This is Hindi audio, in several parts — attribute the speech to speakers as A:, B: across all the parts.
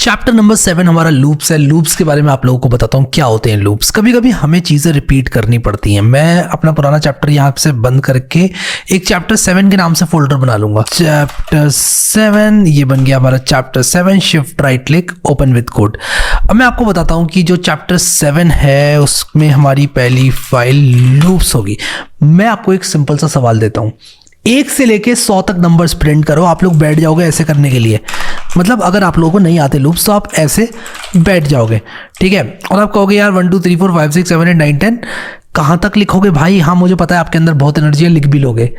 A: चैप्टर नंबर 7 हमारा लूप्स है। लूप्स के बारे में आप लोगों को बताता हूँ क्या होते हैं लूप्स। कभी कभी हमें चीज़ें रिपीट करनी पड़ती हैं। मैं अपना पुराना चैप्टर यहाँ से बंद करके एक चैप्टर 7 के नाम से फोल्डर बना लूंगा। चैप्टर 7 ये बन गया हमारा chapter 7। Shift right click open with code. अब मैं आपको बताता हूँ कि जो चैप्टर 7 है उसमें हमारी पहली फाइल लूप्स होगी। मैं आपको एक सिंपल सा सवाल देता हूँ, 1 से लेके 100 तक नंबर्स प्रिंट करो। आप लोग बैठ जाओगे ऐसे करने के लिए, मतलब अगर आप लोगों को नहीं आते लूप्स तो आप ऐसे बैठ जाओगे, ठीक है। और आप कहोगे यार 1 2 3 4 5 6 7 8 9 10 कहाँ तक लिखोगे भाई? हाँ मुझे पता है आपके अंदर बहुत एनर्जी है, लिख भी लोगे,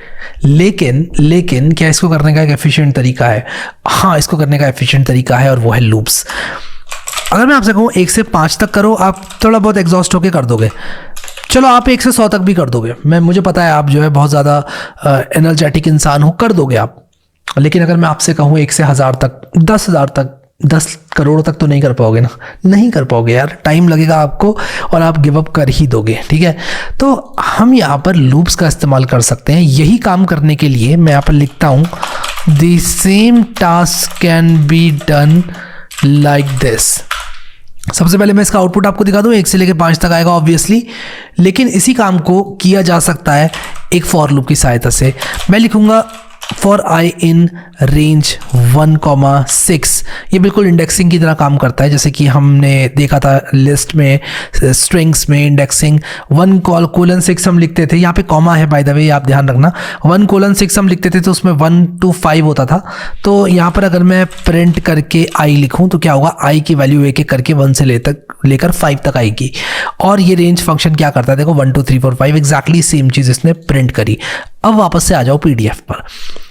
A: लेकिन क्या इसको करने का एक एफिशिएंट तरीका है? हाँ, इसको करने का एफिशिएंट तरीका है और वो है लूप्स। अगर मैं आपसे कहूँ 1 से 5 तक करो, आप थोड़ा बहुत एग्जॉस्ट होकर कर दोगे। चलो आप 1 से 100 तक भी कर दोगे, मुझे पता है आप जो है बहुत ज़्यादा एनर्जेटिक इंसान हो, कर दोगे आप। लेकिन अगर मैं आपसे कहूँ 1 से 1000 तक, 10,000 तक, 10 करोड़ तक तो नहीं कर पाओगे ना, नहीं कर पाओगे यार, टाइम लगेगा आपको और आप गिव अप कर ही दोगे, ठीक है। तो हम यहाँ पर लूप्स का इस्तेमाल कर सकते हैं। यही काम करने के लिए मैं यहाँ पर लिखता हूँ the same task can be done like this. सबसे पहले मैं इसका आउटपुट आपको दिखा दूं, 1 से लेकर 5 तक आएगा ऑब्वियसली, लेकिन इसी काम को किया जा सकता है एक फॉर लूप की सहायता से। मैं लिखूंगा फॉर आई इन रेंज 1,6। ये बिल्कुल इंडेक्सिंग की तरह काम करता है, जैसे कि हमने देखा था लिस्ट में, स्ट्रिंग्स में इंडेक्सिंग 1:6 हम लिखते थे। यहाँ पे कॉमा है बाय द वे, आप ध्यान रखना। 1:6 हम लिखते थे तो उसमें 1 to 5 होता था। तो यहाँ पर अगर मैं प्रिंट करके आई लिखूँ तो क्या होगा, आई की वैल्यू एक एक करके 1 से लेकर 5 तक आएगी। और ये रेंज फंक्शन क्या करता है, देखो 1 2 3 4 5 एग्जैक्टली सेम चीज़ इसने प्रिंट करी। अब वापस से आ जाओ पीडीएफ पर।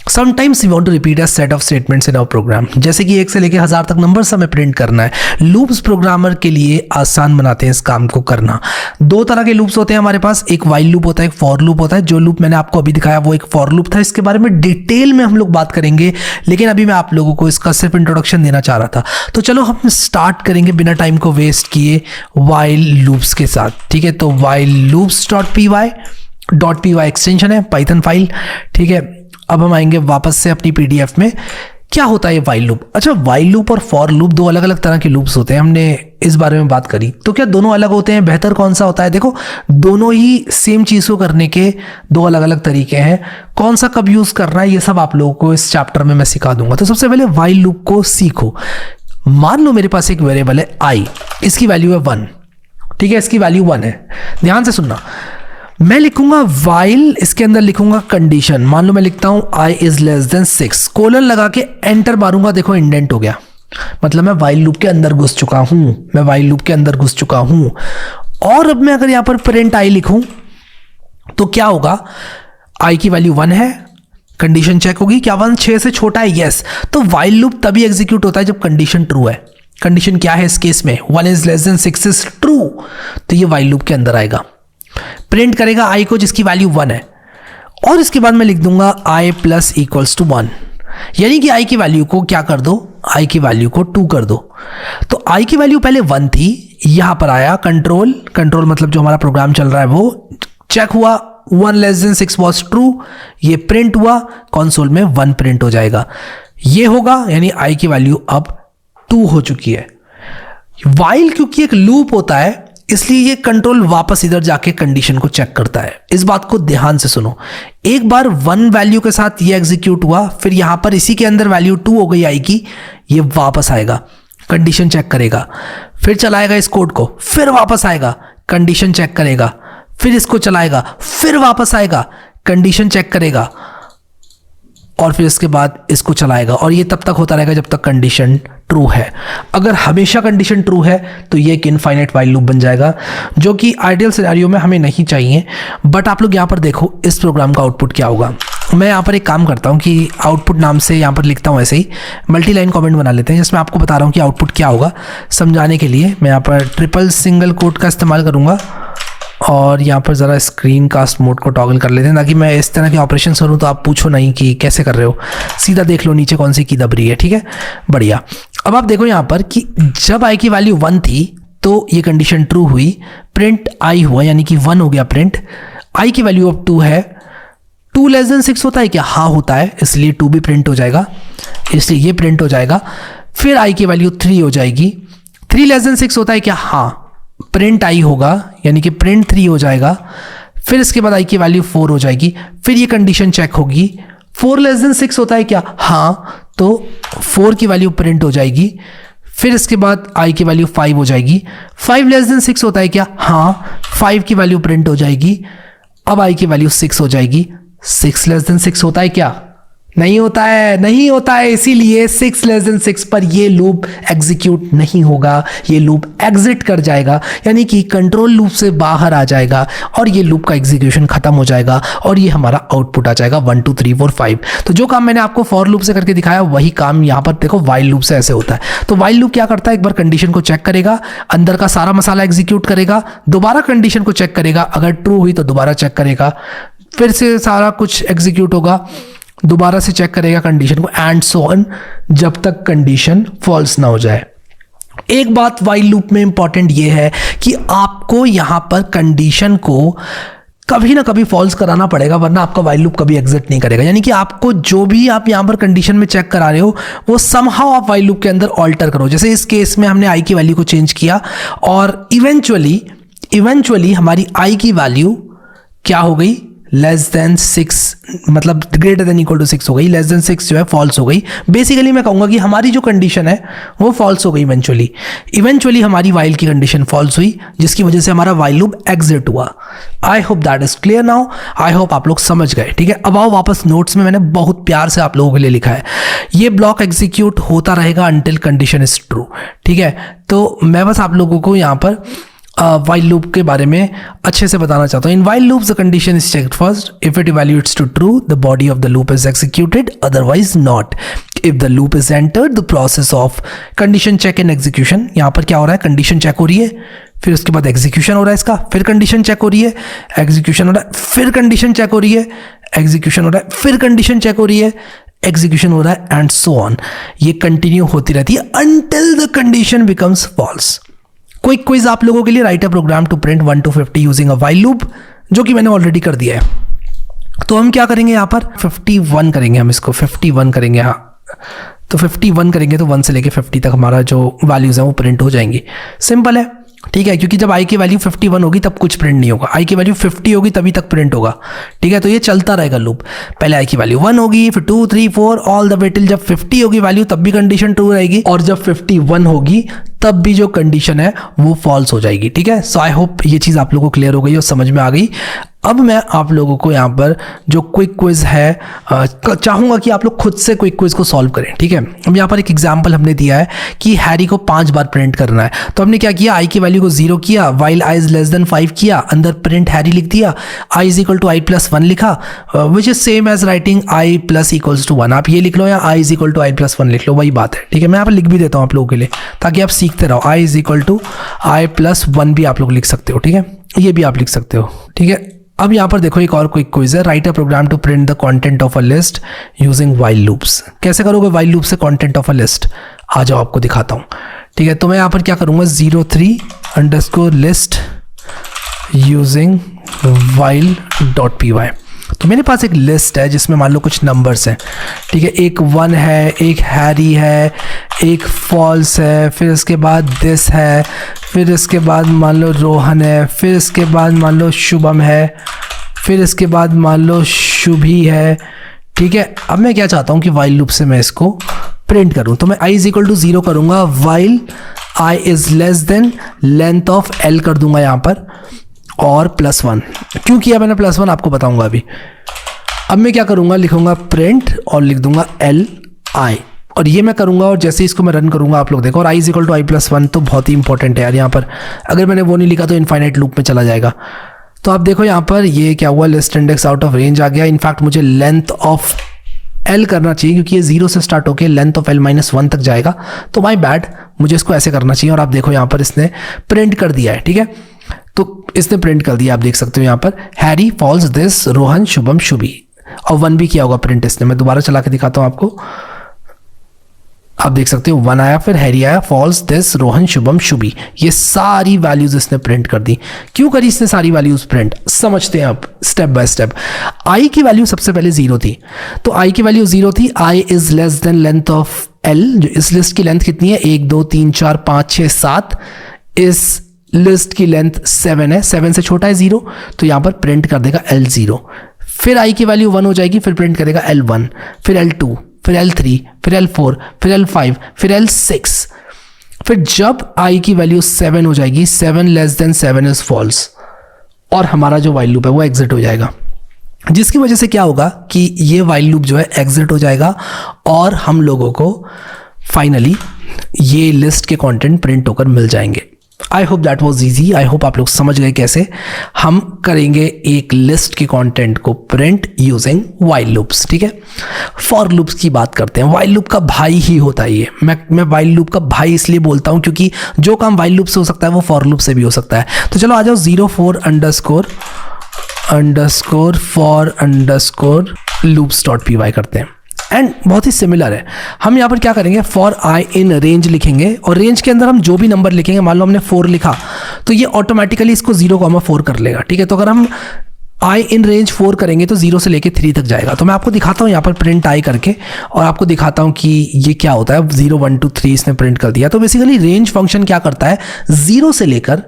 A: Sometimes we want to repeat a set of statements in our program, जैसे कि 1 से लेकर 1000 तक नंबर्स हमें प्रिंट करना है। लूप्स प्रोग्रामर के लिए आसान बनाते हैं इस काम को करना। 2 तरह के लूप्स होते हैं हमारे पास, एक वाइल लूप होता है, एक फॉर लूप होता है। जो लूप मैंने आपको अभी दिखाया वो एक फॉर लूप था, इसके बारे में डिटेल में हम लोग बात करेंगे, लेकिन अभी मैं आप लोगों को इसका सिर्फ इंट्रोडक्शन देना चाह रहा था। तो चलो हम स्टार्ट करेंगे बिना टाइम को वेस्ट किए वाइल लूप्स के साथ, ठीक है। तो while loops dot P Y extension है पाइथन फाइल, ठीक है। अब हम आएंगे वापस से अपनी पीडीएफ में। क्या होता है वाइल लूप? अच्छा, वाइल लूप और फॉर लूप 2 अलग अलग तरह के लूप्स होते हैं, हमने इस बारे में बात करी। तो क्या दोनों अलग होते हैं? बेहतर कौन सा होता है? देखो, दोनों ही सेम चीज़ को करने के 2 अलग अलग तरीके हैं। कौन सा कब यूज़ करना है ये सब आप लोगों को इस चैप्टर में मैं सिखा दूंगा। तो सबसे पहले वाइल लूप को सीखो। मान लो मेरे पास एक वेरिएबल है आई, इसकी वैल्यू है 1, ठीक है, इसकी वैल्यू 1 है। ध्यान से सुनना, मैं लिखूंगा वाइल, इसके अंदर लिखूंगा कंडीशन। मान लो मैं लिखता हूं I is less then 6, colon लगा के एंटर मारूंगा, देखो इंडेंट हो गया, मतलब मैं वाइल लूप के अंदर घुस चुका हूं। और अब मैं अगर यहां पर प्रिंट आई लिखूं तो क्या होगा, आई की वैल्यू 1 है, कंडीशन चेक होगी, क्या 1 6 से छोटा है? यस। तो वाइल लूप तभी एग्जीक्यूट होता है जब कंडीशन ट्रू है। कंडीशन क्या है इस केस में? 1 is less then 6 is true, तो ये वाइल लूप के अंदर आएगा, प्रिंट करेगा आई को जिसकी वैल्यू 1 है। और इसके बाद मैं लिख दूंगा आई प्लस इक्वल्स टू 1, यानी कि आई की वैल्यू को क्या कर दो, आई की वैल्यू को 2 कर दो। तो आई की वैल्यू पहले 1 थी, यहां पर आया कंट्रोल मतलब जो हमारा प्रोग्राम चल रहा है वो चेक हुआ, 1 लेस देन 6 वॉज ट्रू, ये प्रिंट हुआ, कंसोल में 1 प्रिंट हो जाएगा। ये होगा, यानी आई की वैल्यू अब 2 हो चुकी है। वाइल क्योंकि एक लूप होता है इसलिए ये कंट्रोल वापस इधर जाके कंडीशन को चेक करता है। इस बात को ध्यान से सुनो, एक बार 1 वैल्यू के साथ ये एग्जीक्यूट हुआ, फिर यहां पर इसी के अंदर वैल्यू 2 हो गई आई की, ये वापस आएगा, कंडीशन चेक करेगा, फिर चलाएगा इस कोड को, फिर वापस आएगा, कंडीशन चेक करेगा, फिर इसको चलाएगा, फिर वापस आएगा, कंडीशन चेक करेगा, और फिर इसके बाद इसको चलाएगा। और ये तब तक होता रहेगा जब तक कंडीशन ट्रू है। अगर हमेशा कंडीशन ट्रू है तो ये एक इनफाइनाइट वाइल लूप बन जाएगा, जो कि आइडियल सिनेरियो में हमें नहीं चाहिए। बट आप लोग यहाँ पर देखो इस प्रोग्राम का आउटपुट क्या होगा। मैं यहाँ पर एक काम करता हूँ कि आउटपुट नाम से यहाँ पर लिखता हूँ ऐसे ही मल्टी लाइन कमेंट बना लेते हैं, जिसमें आपको बता रहा हूँ कि आउटपुट क्या होगा। समझाने के लिए मैं यहाँ पर ट्रिपल सिंगल कोट का इस्तेमाल करूँगा, और यहाँ पर ज़रा स्क्रीन कास्ट मोड को टॉगल कर लेते हैं ताकि मैं इस तरह के ऑपरेशन करूँ तो आप पूछो नहीं कि कैसे कर रहे हो, सीधा देख लो नीचे कौन सी की दब रही है, ठीक है, बढ़िया। अब आप देखो यहाँ पर कि जब आई की वैल्यू 1 थी तो ये कंडीशन ट्रू हुई, प्रिंट आई हुआ, यानी कि 1 हो गया प्रिंट। आई की वैल्यू अब 2 है, 2 लेस देन 6 होता है क्या? हाँ होता है, इसलिए 2 भी प्रिंट हो जाएगा, इसलिए ये प्रिंट हो जाएगा। फिर i की वैल्यू 3 हो जाएगी। 3 लेस देन 6 होता है क्या? हाँ, प्रिंट i होगा, यानी कि प्रिंट 3 हो जाएगा। फिर इसके बाद i की वैल्यू 4 हो जाएगी। फिर ये कंडीशन चेक होगी। 4 लेस देन 6 होता है क्या? हाँ, तो 4 की वैल्यू प्रिंट हो जाएगी। फिर इसके बाद i की वैल्यू 5 हो जाएगी। 5 लेस देन 6 होता है क्या? हाँ, 5 की वैल्यू प्रिंट हो जाएगी। अब i की वैल्यू 6 हो जाएगी। 6 लेस देन 6 होता है क्या? नहीं होता है, नहीं होता है। इसीलिए 6 लेस देन 6 पर ये लूप एग्जीक्यूट नहीं होगा, ये लूप एग्जिट कर जाएगा, यानी कि कंट्रोल लूप से बाहर आ जाएगा और ये लूप का एग्जीक्यूशन खत्म हो जाएगा और ये हमारा आउटपुट आ जाएगा 1 2 3 4 5। तो जो काम मैंने आपको फॉर लूप से करके दिखाया वही काम यहाँ पर देखो वाइल लूप से ऐसे होता है। तो वाइल लूप क्या करता है? एक बार कंडीशन को चेक करेगा, अंदर का सारा मसाला एग्जीक्यूट करेगा, दोबारा कंडीशन को चेक करेगा, अगर ट्रू हुई तो दोबारा चेक करेगा, फिर से सारा कुछ एग्जीक्यूट होगा, दोबारा से चेक करेगा कंडीशन को, एंड सो ऑन, जब तक कंडीशन फॉल्स ना हो जाए। एक बात वाइल लूप में इंपॉर्टेंट ये है कि आपको यहां पर कंडीशन को कभी ना कभी फॉल्स कराना पड़ेगा, वरना आपका वाइल लूप कभी एग्जिट नहीं करेगा। यानी कि आपको जो भी आप यहां पर कंडीशन में चेक करा रहे हो वो समहाउ आप वाइल लूप के अंदर ऑल्टर करो। जैसे इस केस में हमने i की वैल्यू को चेंज किया और इवेंचुअली हमारी i की वैल्यू क्या हो गई? लेस देन 6, मतलब ग्रेटर देन इक्वल टू 6 हो गई। लेस देन 6 जो है फॉल्स हो गई। बेसिकली मैं कहूंगा कि हमारी जो कंडीशन है वो फॉल्स हो गई इवेंचुअली हमारी वाइल की कंडीशन फॉल्स हुई, जिसकी वजह से हमारा वाइल लूप एग्जिट हुआ। I hope that is clear now. I hope आप लोग समझ गए। ठीक है, अब आओ वापस नोट्स में मैंने बहुत प्यार से आप लोगों के लिए लिखा है, ये ब्लॉक एग्जीक्यूट होता रहेगा अंटिल कंडीशन इज ट्रू। ठीक है, तो मैं बस आप लोगों को यहाँ पर वाइल लूप के बारे में अच्छे से बताना चाहता हूँ। In while loop the condition is checked first, if it evaluates to true the body of the loop is executed, otherwise not. If the loop is entered the process of condition check and execution. यहाँ पर क्या हो रहा है? कंडीशन चेक हो रही है, फिर उसके बाद एग्जीक्यूशन हो रहा है इसका, फिर कंडीशन चेक हो रही है, एग्जीक्यूशन हो रहा है, फिर कंडीशन चेक हो रही है, एग्जीक्यूशन हो रहा है, फिर कंडीशन चेक हो रही है, एग्जीक्यूशन हो रहा है, एंड सो ऑन। ये कंटिन्यू होती रहती है until the condition becomes false. Quick quiz आप लोगों के लिए, write a program to print 1 to 50 using a while loop, जो कि मैंने ऑलरेडी कर दिया है। तो हम क्या करेंगे यहाँ पर? 51 करेंगे, हम इसको 51 करेंगे। हाँ, तो 51 करेंगे तो 1 से लेके 50 तक हमारा जो वैल्यूज है वो प्रिंट हो जाएंगी। सिंपल है, ठीक है, क्योंकि जब i की वैल्यू 51 होगी तब कुछ प्रिंट नहीं होगा, i की वैल्यू 50 होगी तभी तक प्रिंट होगा। ठीक है, तो ये चलता रहेगा लूप। पहले i की वैल्यू 1 होगी, फिर 2 3 4 ऑल द वे टिल जब 50 होगी वैल्यू, तब भी कंडीशन ट्रू रहेगी, और जब 51 होगी तब भी जो कंडीशन है वो फॉल्स हो जाएगी। ठीक है, सो आई होप ये चीज़ आप लोगों को क्लियर हो गई और समझ में आ गई। अब मैं आप लोगों को यहाँ पर जो क्विक क्विज है चाहूँगा कि आप लोग खुद से क्विक क्विज को सॉल्व करें। ठीक है, अब यहाँ पर एक एग्जांपल हमने दिया है कि हैरी को 5 बार प्रिंट करना है। तो हमने क्या किया? i की वैल्यू को 0 किया, while i is less than 5 किया, अंदर प्रिंट हैरी लिख दिया, i is equal to i plus 1 लिखा, which is same as writing i plus equals to 1। आप ये लिख लो या i is equal to i plus 1 लिख लो, वही बात है। ठीक है, मैं यहाँ पर लिख भी देता हूँ आप लोगों के लिए ताकि आप सीखते रहो। i is equal to i plus 1 भी आप लोग लिख सकते हो। ठीक है, ये भी आप लिख सकते हो। ठीक है, अब यहाँ पर देखो एक और क्विक क्विज है, write a program to print the content of a list using while loops. कैसे करोगे वाइल लूप से कंटेंट ऑफ अ लिस्ट? आ जाओ आपको दिखाता हूँ। ठीक है, तो मैं यहाँ पर क्या करूँगा? 03_list using while.py। तो मेरे पास एक लिस्ट है जिसमें मान लो कुछ नंबर्स हैं। ठीक है, एक 1 है, एक हैरी है, एक फॉल्स है, फिर इसके बाद दिस है, फिर इसके बाद मान लो रोहन है, फिर इसके बाद मान लो शुभम है, फिर इसके बाद मान लो शुभी है। ठीक है, अब मैं क्या चाहता हूँ कि वाइल लूप से मैं इसको प्रिंट करूँ। तो मैं i इज इक्वल टू 0 करूँगा, while i is less then length of l कर दूंगा यहाँ पर, और +1। क्यों किया मैंने +1 आपको बताऊंगा अभी। अब मैं क्या करूंगा? लिखूंगा प्रिंट और लिख दूंगा li, और ये मैं करूंगा, और जैसे इसको मैं रन करूंगा आप लोग देखो। और i is equal to i plus 1 तो बहुत ही इंपॉर्टेंट है यार। यहाँ पर अगर मैंने वो नहीं लिखा तो इनफाइनाइट लूप में चला जाएगा। तो आप देखो यहाँ पर ये क्या हुआ? List index out of range आ गया। इनफैक्ट मुझे लेंथ ऑफ l करना चाहिए क्योंकि ये 0 से स्टार्ट होकर लेंथ ऑफ l माइनस 1 तक जाएगा, तो माई बैड, मुझे इसको ऐसे करना चाहिए। और आप देखो यहाँ पर इसने प्रिंट कर दिया है। ठीक है, तो इसने प्रिंट कर दिया, आप देख सकते हो यहाँ पर Harry, false, this, Rohan, Shubham, Shubhi, और 1 भी किया होगा प्रिंट इसने। मैं दोबारा चला के दिखाता हूँ आपको, आप देख सकते हो 1 आया, फिर हैरी आया, फॉल्स, दिस, रोहन, शुभम, शुभी, ये सारी वैल्यूज इसने प्रिंट कर दी। क्यों करी इसने सारी वैल्यूज प्रिंट? समझते हैं अब स्टेप बाय स्टेप। i की वैल्यू सबसे पहले 0 थी, तो i की वैल्यू 0 थी, i is less then length of L, जो इस लिस्ट की लेंथ कितनी है 1 2 3 4 5 6 7, इस लिस्ट की लेंथ 7 है, 7 से छोटा है 0, तो यहां पर प्रिंट कर देगा L0। फिर I की वैल्यू 1 हो जाएगी, फिर प्रिंट करेगा L1, फिर L2, फिर L3, फिर L4, फिर L5, फिर L6। फिर जब I की वैल्यू 7 हो जाएगी, 7 लेस देन 7 इज फॉल्स, और हमारा जो वाइल लूप है वो एग्जिट हो जाएगा, जिसकी वजह से क्या होगा कि ये वाइल लूप जो है एग्जिट हो जाएगा और हम लोगों को फाइनली ये लिस्ट के कंटेंट प्रिंट होकर मिल जाएंगे। I hope that was easy. I hope आप लोग समझ गए कैसे हम करेंगे एक लिस्ट के कंटेंट को प्रिंट यूजिंग वाइल लूप्स। ठीक है, फॉर लूप्स की बात करते हैं। वाइल लूप का भाई ही होता है ये। मैं वाइल लूप का भाई इसलिए बोलता हूं क्योंकि जो काम वाइल लूप से हो सकता है वो फॉर लूप से भी हो सकता है। तो चलो आ जाओ 04_for_loops.py करते हैं एंड बहुत ही सिमिलर है। हम यहाँ पर क्या करेंगे, फॉर आई इन रेंज लिखेंगे और रेंज के अंदर हम जो भी नंबर लिखेंगे, मान लो हमने 4 लिखा तो ये ऑटोमेटिकली इसको 0,4 कर लेगा। ठीक है, तो अगर हम आई इन रेंज 4 करेंगे तो 0 से लेके 3 तक जाएगा। तो मैं आपको दिखाता हूँ यहाँ पर प्रिंट आई करके और आपको दिखाता हूँ कि ये क्या होता है। 0 1 2 3 इसने प्रिंट कर दिया। तो बेसिकली रेंज फंक्शन क्या करता है, 0 से लेकर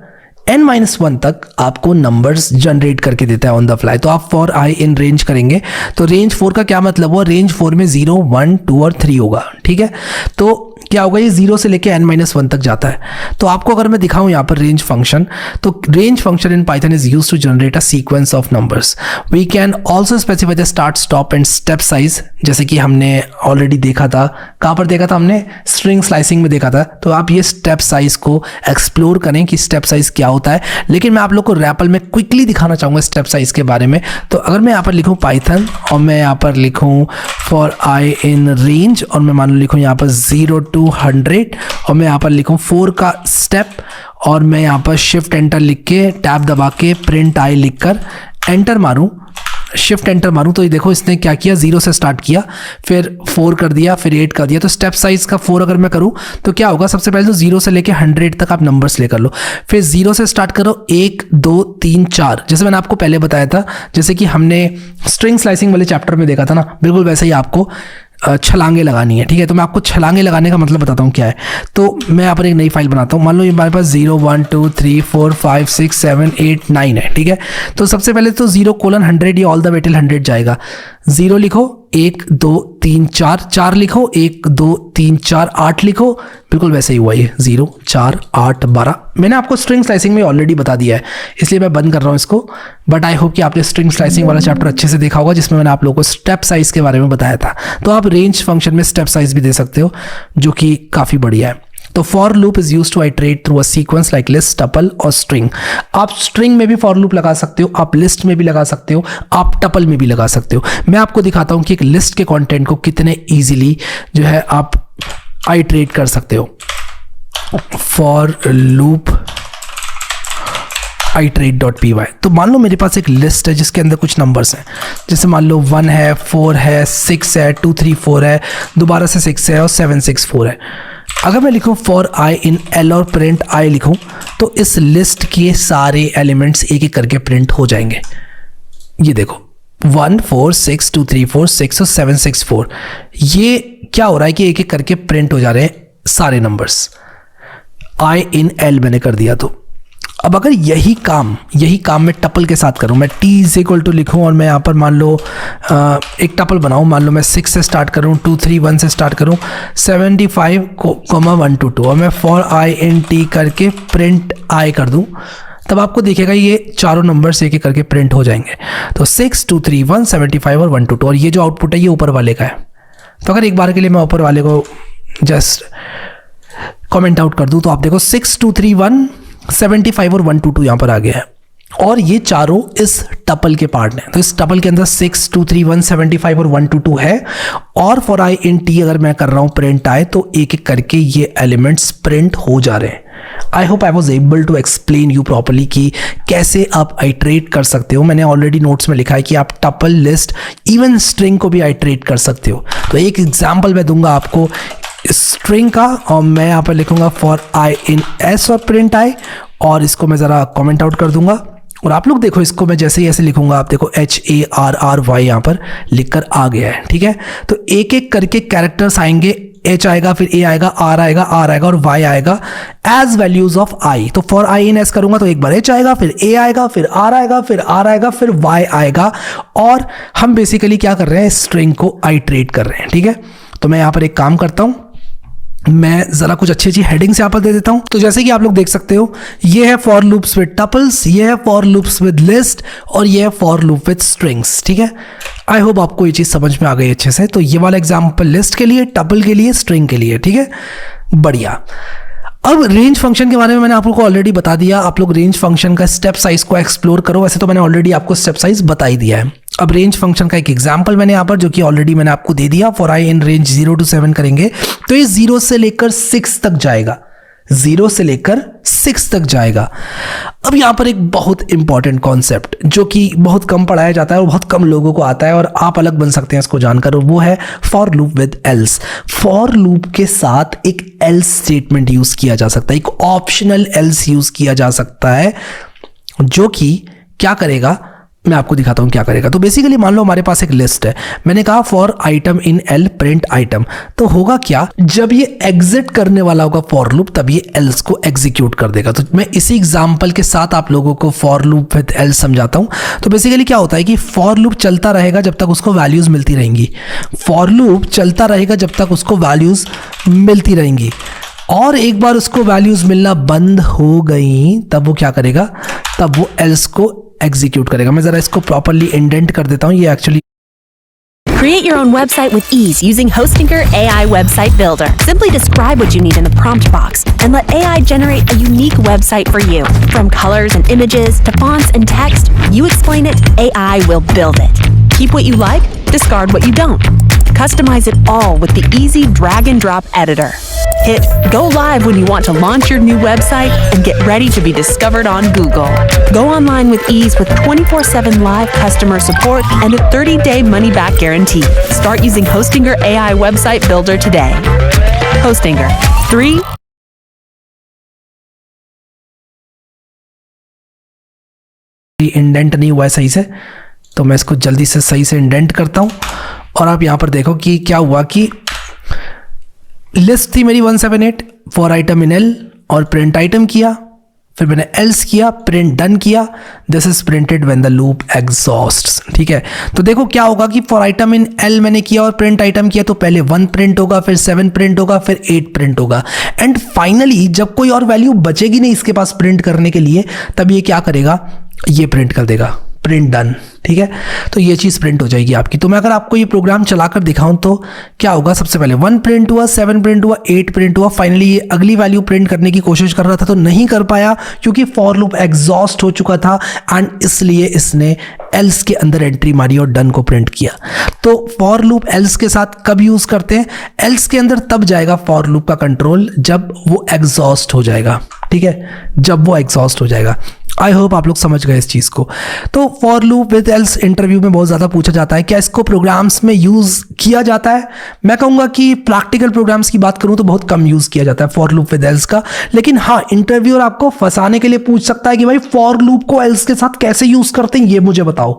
A: n-1 तक आपको नंबर्स जनरेट करके देता है ऑन द फ्लाई। तो आप फॉर आई इन रेंज करेंगे तो रेंज 4 का क्या मतलब हुआ, रेंज 4 में 0 1 2 और 3 होगा। ठीक है, तो क्या होगा, ये 0 से लेके n-1 तक जाता है। तो आपको अगर मैं दिखाऊं यहाँ पर रेंज फंक्शन, तो range function in Python is used to generate a sequence of numbers. We can also specify the start stop and step size, जैसे कि हमने ऑलरेडी देखा था। कहाँ पर देखा था हमने, स्ट्रिंग स्लाइसिंग में देखा था। तो आप ये स्टेप साइज को एक्सप्लोर करें कि स्टेप साइज क्या होता है, लेकिन मैं आप लोग को रैपल में क्विकली दिखाना चाहूंगा स्टेप साइज के बारे में। तो अगर मैं यहाँ पर लिखूँ पाइथन और मैं यहाँ पर लिखूँ फॉर आई इन रेंज और मैं मान लो लिखूँ यहाँ पर 0 to 100 और मैं यहाँ पर लिखूँ 4 का स्टेप और मैं यहाँ पर शिफ्ट एंटर लिख के टैब दबा के प्रिंट आई लिखकर एंटर मारूँ, शिफ्ट एंटर मारूं, तो ये देखो इसने क्या किया, 0 से स्टार्ट किया, फिर 4 कर दिया, फिर 8 कर दिया। तो स्टेप साइज का 4 अगर मैं करूं तो क्या होगा, सबसे पहले तो 0 से लेके 100 तक आप नंबर्स लेकर लो, फिर 0 से स्टार्ट करो 1 2 3 4, जैसे मैंने आपको पहले बताया था, जैसे कि हमने स्ट्रिंग स्लाइसिंग वाले चैप्टर में देखा था ना, बिल्कुल वैसे ही आपको छलांगे लगानी है। ठीक है, तो मैं आपको छलांगे लगाने का मतलब बताता हूँ क्या है। तो मैं यहाँ पर एक नई फाइल बनाता हूँ। मान लो ये हमारे पास 0 1 2 3 4 5 6 7 8 9 है। ठीक है, तो सबसे पहले तो 0:100 ये ऑल द वे टिल 100 जाएगा। 0 लिखो, 1 2 3 4, 4 लिखो, 1 2 3 4 8 लिखो, बिल्कुल वैसे ही हुआ ये 0 4 8 12। मैंने आपको स्ट्रिंग स्लाइसिंग में ऑलरेडी बता दिया है, इसलिए मैं बंद कर रहा हूँ इसको। बट आई होप कि आपने स्ट्रिंग स्लाइसिंग वाला चैप्टर अच्छे से देखा होगा, जिसमें मैंने आप लोगों को स्टेप साइज के बारे में बताया था। तो आप रेंज फंक्शन में स्टेप साइज भी दे सकते हो, जो कि काफ़ी बढ़िया है। तो for loop is used to iterate through a sequence like list, tuple और स्ट्रिंग। आप स्ट्रिंग में भी फॉर लूप लगा सकते हो, आप लिस्ट में भी लगा सकते हो, आप टपल में भी लगा सकते हो। मैं आपको दिखाता हूं कि एक लिस्ट के कंटेंट को कितने इजीली जो है आप आइटरेट कर सकते हो। For loop iterate.py। तो मान लो मेरे पास एक लिस्ट है जिसके अंदर कुछ नंबर्स हैं, जैसे मान लो 1 है, 4 है, 6 है, 2 3 4 है, दोबारा से 6 है और 7 6 4 है। अगर मैं लिखूं फॉर आई इन एल और प्रिंट आई लिखूं तो इस लिस्ट के सारे एलिमेंट्स एक एक करके प्रिंट हो जाएंगे। ये देखो 1 4 6 2 3 4 6 और 7 6 4, ये क्या हो रहा है कि एक एक करके प्रिंट हो जा रहे हैं सारे नंबर्स। आई इन एल मैंने कर दिया। तो अब अगर यही काम मैं टपल के साथ करूं, मैं t इज इक्वल टू लिखूं और मैं यहाँ पर मान लो एक टपल बनाऊं, मान लो मैं 6 से स्टार्ट करूं, 2 3 1 से स्टार्ट करूं, 75 1 2 2 और मैं फॉर आई इन टी करके प्रिंट आई कर दूं, तब आपको दिखेगा ये चारों नंबर्स एक एक करके प्रिंट हो जाएंगे। तो 6 2 3 1 75 और 1 2 2 और ये जो आउटपुट है ये ऊपर वाले का है। तो अगर एक बार के लिए मैं ऊपर वाले को जस्ट कमेंट आउट कर दूं तो आप देखो 6 2 3 1 75 और 1 2 2 यहाँ पर आ गया है, और ये चारों इस टपल के पार्ट हैं। तो इस टपल के अंदर 6 2 3 1 75 और 1 2 2 है, और फॉर आई इन टी अगर मैं कर रहा हूँ प्रिंट आए तो एक एक करके ये एलिमेंट्स प्रिंट हो जा रहे हैं। I hope I was able to explain you properly कि कैसे आप आइटरेट कर सकते हो। मैंने ऑलरेडी नोट्स में लिखा है कि आप टपल, लिस्ट, इवन स्ट्रिंग को भी आइटरेट कर सकते हो। तो एक एग्जाम्पल मैं दूंगा आपको स्ट्रिंग का, और मैं यहाँ पर लिखूंगा फॉर आई इन एस और प्रिंट आई, और इसको मैं ज़रा कमेंट आउट कर दूंगा। और आप लोग देखो, इसको मैं जैसे ही ऐसे लिखूंगा, आप देखो HARRY यहाँ पर लिखकर आ गया है। ठीक है, तो एक एक करके कैरेक्टर्स आएंगे h आएगा, फिर a आएगा, r आएगा, r आएगा और y आएगा एज वैल्यूज ऑफ i। तो फॉर i इन s करूंगा तो एक बार h आएगा, फिर a आएगा, फिर r आएगा, फिर r आएगा, फिर y आएगा। और हम बेसिकली क्या कर रहे हैं, स्ट्रिंग को आइट्रेट कर रहे हैं। ठीक है, तो मैं यहां पर एक काम करता हूं, मैं जरा कुछ अच्छी अच्छी हेडिंग्स यहाँ पर दे देता हूं। तो जैसे कि आप लोग देख सकते हो, ये है फॉर लूप्स विद टपल्स, ये है फॉर लूप्स विद लिस्ट और ये है फॉर लूप विद स्ट्रिंग्स। ठीक है, आई होप आपको ये चीज समझ में आ गई अच्छे से। तो ये वाला एग्जांपल लिस्ट के लिए, टपल के लिए, स्ट्रिंग के लिए। ठीक है, बढ़िया। अब रेंज फंक्शन के बारे में मैंने आप लोग को ऑलरेडी बता दिया। आप लोग रेंज फंक्शन का स्टेप साइज को एक्सप्लोर करो। वैसे तो मैंने ऑलरेडी आपको स्टेप साइज बता ही दिया है। अब रेंज फंक्शन का एक एग्जांपल मैंने यहाँ पर, जो कि ऑलरेडी मैंने आपको दे दिया, for I in range 0 to 7 करेंगे तो ये 0 से लेकर 6 तक जाएगा, 0 से लेकर 6 तक जाएगा। अब यहाँ पर एक बहुत इंपॉर्टेंट कॉन्सेप्ट जो कि बहुत कम पढ़ाया जाता है और बहुत कम लोगों को आता है और आप अलग बन सकते हैं इसको जानकर, और वो है for loop with else. For loop के साथ एक एल्स स्टेटमेंट यूज किया जा सकता है, एक ऑप्शनल एल्स यूज किया जा सकता है, जो कि क्या करेगा मैं आपको दिखाता हूं क्या करेगा। तो बेसिकली मान लो हमारे पास एक लिस्ट है, मैंने कहा for item in L print item. तो होगा क्या, जब ये एग्जिट करने वाला होगा फॉर लूप तब ये एल्स को एग्जीक्यूट कर देगा। तो मैं इसी एग्जांपल के साथ आप लोगों को फॉर लूप विद एल्स समझाता हूं। तो बेसिकली क्या होता है कि फॉर लूप चलता रहेगा जब तक उसको वैल्यूज मिलती रहेंगी, फॉर लूप चलता रहेगा जब तक उसको वैल्यूज मिलती रहेंगी, और एक बार उसको वैल्यूज मिलना बंद हो गई तब वो क्या करेगा, तब वो एल्स को एग्जीक्यूट करेगा। मैं जरा इसको प्रॉपर्ली इंडेंट कर देता हूं, ये actually
B: Create your own website with ease using Hostinger AI Website Builder. Simply describe what you need in the prompt box and let AI generate a unique website for you. From colors and images to fonts and text, you explain it, AI will build it. Keep what you like, discard what you don't. Customize it all with the easy drag and drop editor. Hit go live when you want to launch your new website and get ready to be discovered on Google. Go online with ease with 24/7 live customer support and a 30-day money-back guarantee. Start using Hostinger AI Website Builder today. Hostinger 3.
A: Indent नहीं हुआ है सही से, तो मैं इसको जल्दी से सही से इंडेंट करता हूं। और आप यहां पर देखो कि क्या हुआ कि लिस्ट थी मेरी 178 फॉर आइटम इन एल और प्रिंट आइटम किया, फिर मैंने एल्स किया, प्रिंट डन किया, this is printed when the loop exhausts. ठीक है, तो देखो क्या होगा कि फॉर आइटम इन एल मैंने किया और प्रिंट आइटम किया, तो पहले 1 प्रिंट होगा, फिर 7 प्रिंट होगा, फिर 8 प्रिंट होगा, एंड फाइनली जब कोई और वैल्यू बचेगी नहीं इसके पास प्रिंट करने के लिए, तब ये क्या करेगा, ये प्रिंट कर देगा, प्रिंट डन। ठीक है, तो ये चीज प्रिंट हो जाएगी आपकी। तो मैं अगर आपको ये प्रोग्राम चलाकर दिखाऊं तो क्या होगा, सबसे पहले 1 प्रिंट हुआ, 7 प्रिंट हुआ, 8 प्रिंट हुआ, फाइनली ये अगली वैल्यू प्रिंट करने की कोशिश कर रहा था तो नहीं कर पाया क्योंकि फॉर लूप एग्जॉस्ट हो चुका था, एंड इसलिए इसने एल्स के अंदर एंट्री मारी और डन को प्रिंट किया। तो फॉर लूप एल्स के साथ कब यूज करते हैं, एल्स के अंदर तब जाएगा फॉर लूप का कंट्रोल जब वो एग्जॉस्ट हो जाएगा। ठीक है, जब वो एग्जॉस्ट हो जाएगा। आई होप आप लोग समझ गए इस चीज को। तो for loop with else interview में बहुत ज्यादा पूछा जाता है, क्या इसको प्रोग्राम्स में यूज किया जाता है? मैं कहूंगा कि प्रैक्टिकल प्रोग्राम्स की बात करूं तो बहुत कम यूज किया जाता है फॉर लूप विद एल्स का, लेकिन हाँ इंटरव्यूअर आपको फंसाने के लिए पूछ सकता है कि भाई फॉर लूप को एल्स के साथ कैसे यूज करते हैं ये मुझे बताओ,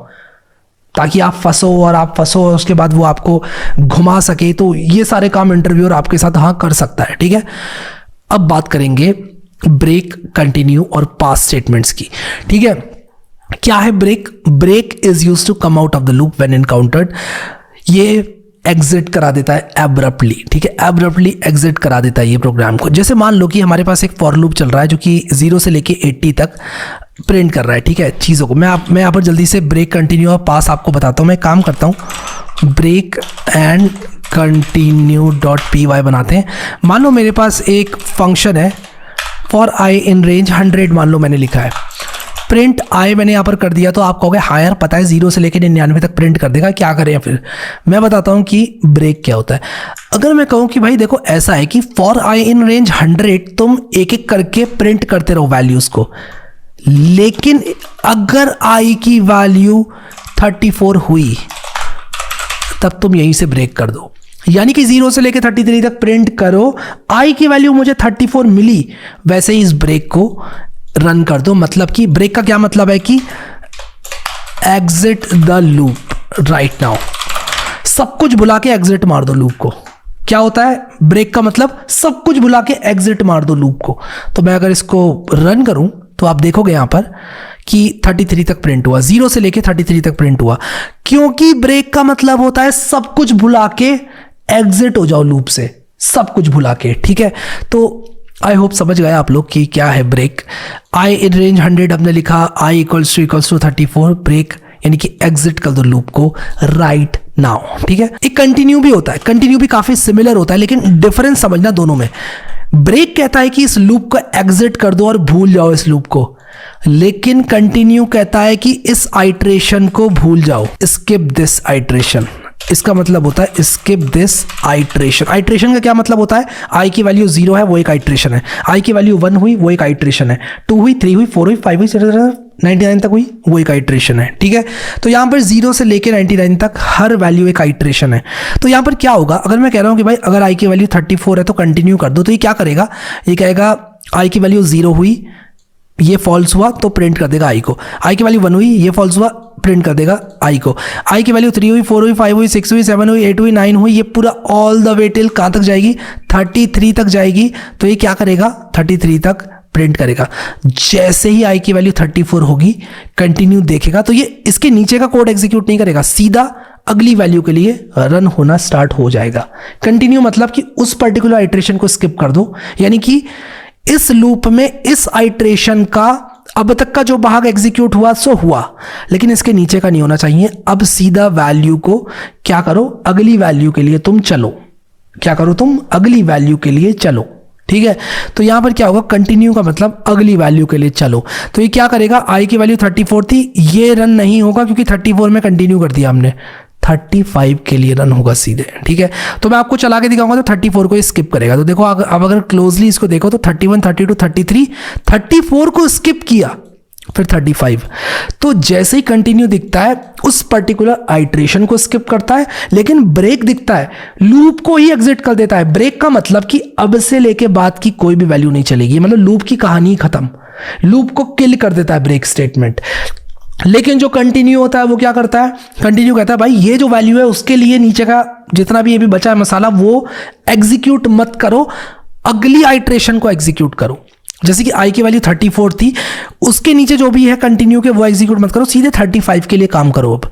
A: ताकि आप फंसो और उसके बाद वो आपको घुमा सके। तो ये सारे काम इंटरव्यूअर आपके साथ हाँ कर सकता है। ठीक है, अब बात करेंगे ब्रेक, कंटिन्यू और पास स्टेटमेंट्स की। ठीक है, क्या है break? Break is used to come out of the loop when encountered. ये एग्जिट करा देता है एब्रप्टली। ठीक है, एब्रप्टली एग्जिट करा देता है ये प्रोग्राम को। जैसे मान लो कि हमारे पास एक फॉर लूप चल रहा है जो कि 0 से लेके 80 तक प्रिंट कर रहा है। ठीक है, चीज़ों को मैं यहाँ पर जल्दी से ब्रेक, कंटिन्यू और पास आपको बताता हूँ। मैं काम करता हूँ, break and continue dot py बनाते हैं। मान लो मेरे पास एक फंक्शन है फॉर आई इन रेंज 100, मान लो मैंने लिखा है, प्रिंट आई मैंने यहाँ पर कर दिया। तो आप कहोगे हाँ यार पता है 0 से लेकर 99 तक प्रिंट कर देगा, क्या करें फिर? मैं बताता हूँ कि ब्रेक क्या होता है। अगर मैं कहूँ कि भाई देखो ऐसा है कि फॉर आई इन रेंज 100 तुम एक एक करके प्रिंट करते रहो वैल्यूज को, लेकिन अगर आई की वैल्यू 34 हुई तब तुम यहीं से ब्रेक कर दो, यानी कि 0 से लेकर 33 तक प्रिंट करो, आई की वैल्यू मुझे 34 मिली, वैसे ही इस ब्रेक को रन कर दो। मतलब कि ब्रेक का क्या मतलब है कि exit the loop right now, सब कुछ भुला के एग्जिट मार दो लूप को। क्या होता है ब्रेक का मतलब? सब कुछ भुला के एग्जिट मार दो लूप को। तो मैं अगर इसको रन करूं तो आप देखोगे यहां पर कि 33 तक प्रिंट हुआ, 0 से लेके 33 तक प्रिंट हुआ, क्योंकि ब्रेक का मतलब होता है सब कुछ भुला के एग्जिट हो जाओ लूप से, सब कुछ भुला के। ठीक है, तो आई होप समझ गए आप लोग कि क्या है ब्रेक। आई इन रेंज 100 हमने लिखा, आई इक्वल्स टू 34, ब्रेक यानी कि एग्जिट कर दो लूप को राइट नाउ। ठीक है, एक कंटिन्यू भी होता है, कंटिन्यू भी काफी सिमिलर होता है, लेकिन डिफरेंस समझना दोनों में। ब्रेक कहता है कि इस लूप को एग्जिट कर दो और भूल जाओ इस लूप को, लेकिन कंटिन्यू कहता है कि इस आइट्रेशन को भूल जाओ, स्किप दिस आइट्रेशन। इसका मतलब होता है स्किप दिस आइट्रेशन। आइट्रेशन का क्या मतलब होता है? आई की वैल्यू 0 है वो एक आइट्रेशन है, आई की वैल्यू 1 हुई वो एक आइट्रेशन है, 2 हुई, 3 हुई, 4 हुई, 5 हुई, 99 तक हुई वो एक आइट्रेशन है। ठीक है, तो यहां पर 0 से लेकर 99 तक हर वैल्यू एक आइट्रेशन है। तो यहां पर क्या होगा, अगर मैं कह रहा हूं कि भाई अगर आई की वैल्यू 34 है तो कंटिन्यू कर दो, तो ये क्या करेगा, ये कहेगा आई की वैल्यू 0 हुई, ये फॉल्स हुआ तो प्रिंट कर देगा आई को, आई की वैल्यू 1 हुई, ये फॉल्स हुआ, प्रिंट कर देगा आई को, आई की वैल्यू 3 हुई, 4 हुई, 5 हुई, 6 हुई, 7 हुई, 8 हुई, 9 हुई, ये पूरा ऑल द वे टिल कहां तक जाएगी, 33 तक जाएगी। तो ये क्या करेगा, 33 तक प्रिंट करेगा। जैसे ही आई की वैल्यू 34 होगी कंटिन्यू देखेगा, तो ये इसके नीचे का कोड एग्जीक्यूट नहीं करेगा, सीधा अगली वैल्यू के लिए रन होना स्टार्ट हो जाएगा। कंटिन्यू मतलब कि उस पर्टिकुलर आइट्रेशन को स्किप कर दो, यानी कि इस लूप में इस आइट्रेशन का अब तक का जो भाग एग्जीक्यूट हुआ सो हुआ, लेकिन इसके नीचे का नहीं होना चाहिए। अब सीधा वैल्यू को क्या करो, अगली वैल्यू के लिए तुम चलो, क्या करो तुम, अगली वैल्यू के लिए चलो। ठीक है, तो यहां पर क्या होगा, कंटिन्यू का मतलब अगली वैल्यू के लिए चलो। तो ये क्या करेगा, आई की वैल्यू 34 थी, ये रन नहीं होगा क्योंकि 34 में कंटिन्यू कर दिया हमने, 35 के लिए रन होगा सीधे। ठीक है, तो मैं आपको चला के दिखाऊंगा तो 34 को स्किप करेगा। तो देखो अब अगर क्लोजली इसको देखो तो 31, 32, 33, 34 को स्किप किया, फिर 35। तो जैसे ही कंटिन्यू दिखता है उस पर्टिकुलर आइट्रेशन को स्किप करता है, लेकिन ब्रेक दिखता है लूप को ही एग्जिट कर देता है। ब्रेक का मतलब कि अब से लेके बाद की कोई भी वैल्यू नहीं चलेगी, मतलब लूप की कहानी खत्म, लूप को किल कर देता है ब्रेक स्टेटमेंट। लेकिन जो कंटिन्यू होता है वो क्या करता है, कंटिन्यू कहता है भाई ये जो वैल्यू है उसके लिए नीचे का जितना भी ये भी बचा है मसाला वो एग्जीक्यूट मत करो, अगली आइट्रेशन को एग्जीक्यूट करो। जैसे कि आई की वैल्यू 34 थी, उसके नीचे जो भी है कंटिन्यू के वो एग्जीक्यूट मत करो, सीधे 35 के लिए काम करो अब।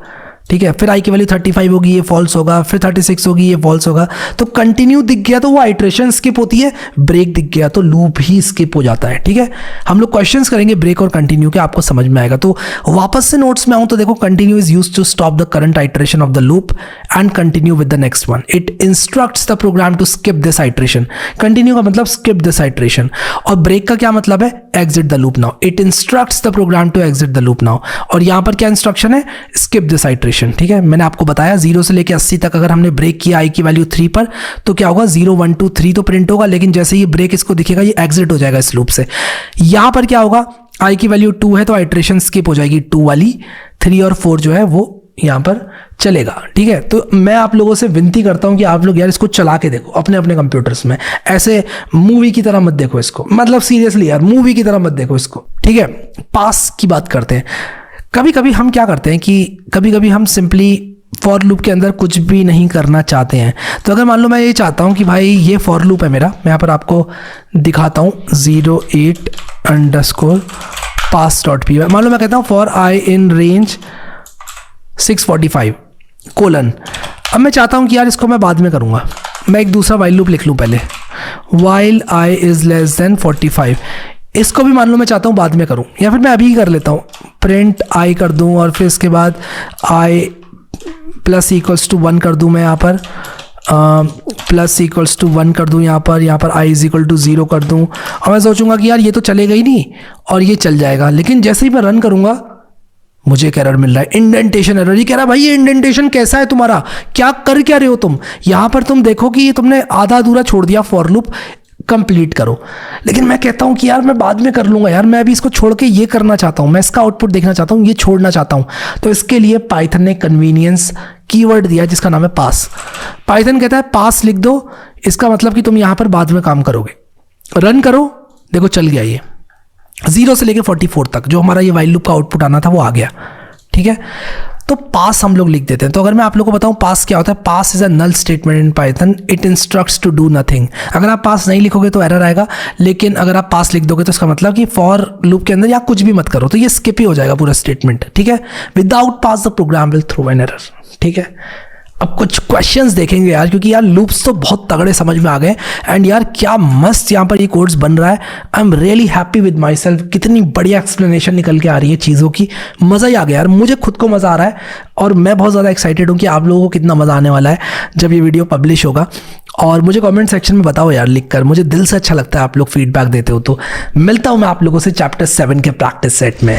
A: ठीक है, फिर आई की वैल्यू 35 होगी, ये फॉल्स होगा, फिर 36 होगी, ये फॉल्स होगा। तो कंटिन्यू दिख गया तो वो आइट्रेशन स्किप होती है, ब्रेक दिख गया तो लूप ही स्किप हो जाता है। ठीक है, हम लोग क्वेश्चंस करेंगे ब्रेक और कंटिन्यू के, आपको समझ में आएगा। तो वापस से नोट्स में आऊं तो देखो, continue is used to stop the current iteration of the loop and continue with the next one. It instructs the program to skip this iteration. Continue का मतलब स्किप दिस आइट्रेशन, और ब्रेक का क्या मतलब है, exit the loop now. It instructs the program to exit the loop now, और यहां पर क्या इंस्ट्रक्शन है, स्किप दिस आइट्रेशन। ठीक है, मैंने आपको बताया 0 से लेकर 80 तक अगर हमने ब्रेक किया आई की वैल्यू 3 पर तो क्या होगा, 0, 1, 2, 3 तो प्रिंट होगा, लेकिन जैसे ही ब्रेक इसको दिखेगा ये एग्जिट हो जाएगा इस लूप से। यहां पर क्या होगा, आई की वैल्यू 2 है तो आइट्रेशन स्किप हो जाएगी 2 वाली, 3 और 4 जो है वो यहां पर चलेगा। ठीक है, तो मैं आप लोगों से विनती करता हूं कि आप लोग यार इसको चला के देखो अपने अपने कंप्यूटर्स में, ऐसे मूवी की तरह मत देखो इसको, मतलब सीरियसली यार मूवी की तरह मत देखो इसको। ठीक है, पास की बात करते हैं। कभी कभी हम क्या करते हैं कि कभी कभी हम सिंपली फॉर लूप के अंदर कुछ भी नहीं करना चाहते हैं। तो अगर मान लो मैं ये चाहता हूं कि भाई ये फॉर लूप है मेरा, मैं यहाँ पर आपको दिखाता हूं 08_pass.py। मान लो मैं कहता हूं for I in range 645 colon. अब मैं चाहता हूं कि यार इसको मैं बाद में करूंगा, मैं एक दूसरा वाइल लूप लिख लूं पहले, while I is less then 45। इसको भी मान लो मैं चाहता हूं बाद में करूं, या फिर मैं अभी ही कर लेता हूं, प्रिंट आई कर दूं और फिर इसके बाद आई प्लस इक्वल्स टू 1 कर दूं, मैं यहाँ पर प्लस इक्वल्स टू 1 कर दूं, यहाँ पर आई इज इक्वल टू 0 कर दूं, और मैं सोचूंगा कि यार ये तो चलेगा ही नहीं और ये चल जाएगा। लेकिन जैसे ही मैं रन करूंगा मुझे एक एरर मिल रहा है, इंडेंटेशन एरर। ये कह रहा है भाई ये इंडेंटेशन कैसा है तुम्हारा, क्या कर क्या रहे हो तुम। यहाँ पर तुम देखो कि ये तुमने आधा अधूरा छोड़ दिया, फॉर लूप कंप्लीट करो। लेकिन मैं कहता हूं कि यार मैं बाद में कर लूंगा, यार मैं अभी इसको छोड़ के ये करना चाहता हूं, मैं इसका आउटपुट देखना चाहता हूं, ये छोड़ना चाहता हूं। तो इसके लिए पाइथन ने कन्वीनियंस कीवर्ड दिया जिसका नाम है पास। पाइथन कहता है पास लिख दो, इसका मतलब कि तुम यहां पर बाद में काम करोगे। रन करो, देखो चल गया ये 0 से लेके 44 तक जो हमारा ये वाइल लूप का आउटपुट आना था वो आ गया। ठीक है, तो पास हम लोग लिख देते हैं। तो अगर मैं आप लोगों को बताऊं पास क्या होता है, pass is a null statement in Python, it instructs to do nothing. अगर आप पास नहीं लिखोगे तो एरर आएगा, लेकिन अगर आप पास लिख दोगे तो इसका मतलब कि फॉर लूप के अंदर या कुछ भी मत करो, तो ये स्किप ही हो जाएगा पूरा स्टेटमेंट, ठीक है। Without pass the program will throw an error, ठीक है। अब कुछ क्वेश्चंस देखेंगे यार, क्योंकि यार लूप्स तो बहुत तगड़े समझ में आ गए एंड यार क्या मस्त यहाँ पर ये कोड्स बन रहा है। I am really happy with my self, कितनी बढ़िया एक्सप्लेनेशन निकल के आ रही है चीज़ों की, मज़ा ही आ गया यार, मुझे खुद को मज़ा आ रहा है और मैं बहुत ज़्यादा एक्साइटेड हूँ कि आप लोगों को कितना मज़ा आने वाला है जब ये वीडियो पब्लिश होगा। और मुझे कमेंट सेक्शन में बताओ यार लिखकर, मुझे दिल से अच्छा लगता है आप लोग फीडबैक देते हो। तो मिलता हूँ मैं आप लोगों से चैप्टर 7 के प्रैक्टिस सेट में।